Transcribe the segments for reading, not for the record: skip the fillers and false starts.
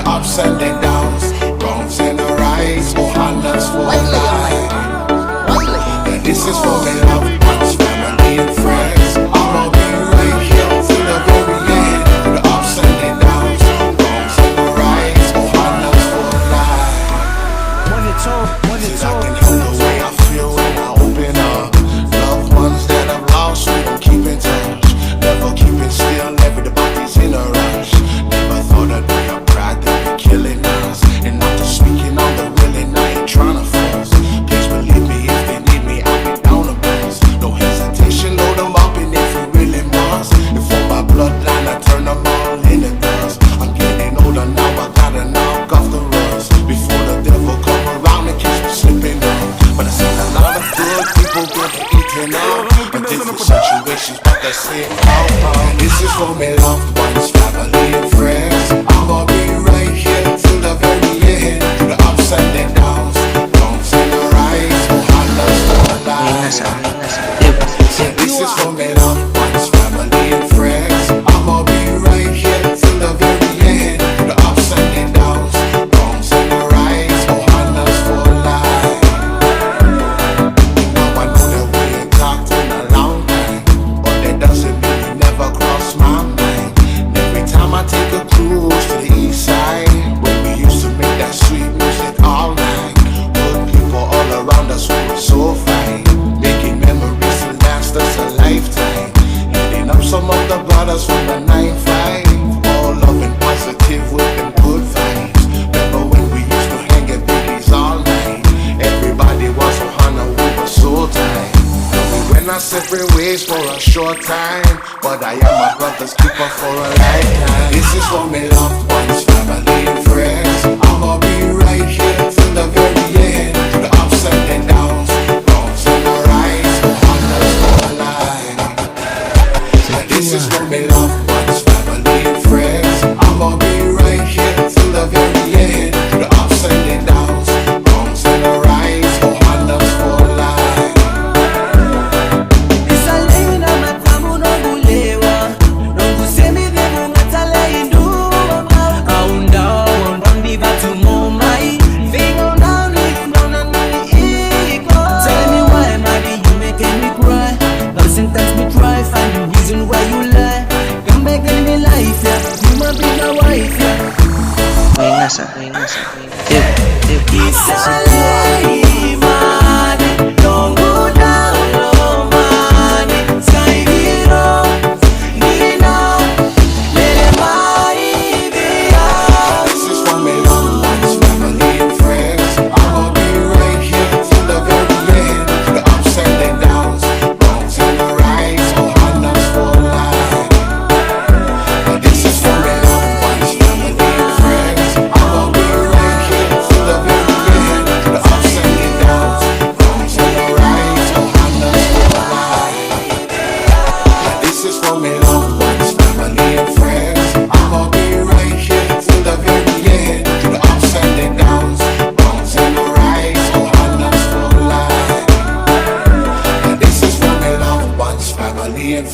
Ups and the downs, wrongs and the rights, OHANA's for life. Yeah, this is for me loved ones, family and friends. I'ma be right here till the very end. The ups and the downs, wrongs and the rights, OHANA's for life. Since I can help the way I feel when I open up. Loved ones that I've lost, we don't keep in touch. Never keep it still, everybody's in a rush. Never thought I'd be a pride killing us, and I'm just speaking on the real and I ain't tryna fuss. Please believe me, if they need me, I'll be down the bus. No hesitation, load them up, and if you really must. And for my bloodline, I turn them all into dust. I'm getting older now, I gotta knock off the rust before the devil come around and keeps me slipping up. But I seen a lot of good people get eaten up in different situations, but that's it. This is for me loved ones, family and friends. I'ma be right here till the very end, through the ups and the downs, wrongs and the rights, OHANA's for life. This is for me loved ones, family and friends. I'ma be right here till the very end, through the ups and the downs, wrongs and the rights, OHANA's for life. Now I know that we ain't talked in a long time, but that doesn't mean it never crossed my mind. And every time I take a cruise to the east side, when we used to make that sweet music all night, good people all around us, we were so fine, making memories to last us a lifetime. Hitting up some of the brothers from the 9-5, all loving positive with them good vibes. Remember when we used to hang at Billy's all night? Everybody was OHANA, we were so tight. Now we went our separate ways for a short time, but I am my brother's keeper for a lifetime. This is for me loved ones, family and friends. I'ma be right here till the very end, through the ups and the downs, wrongs and the rights, OHANA's for life. This is for me loved ones, family and friends. I'ma be right here till the very end, through the ups and the downs, wrongs and the rights, OHANA's for life.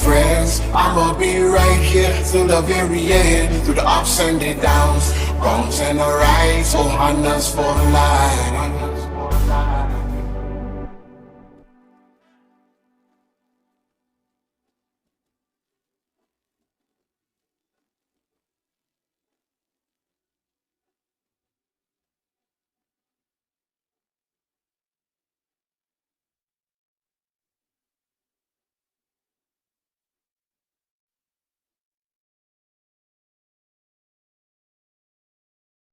Friends, I'ma be right here till the very end, through the ups and the downs, wrongs and the rights, OHANA's for life.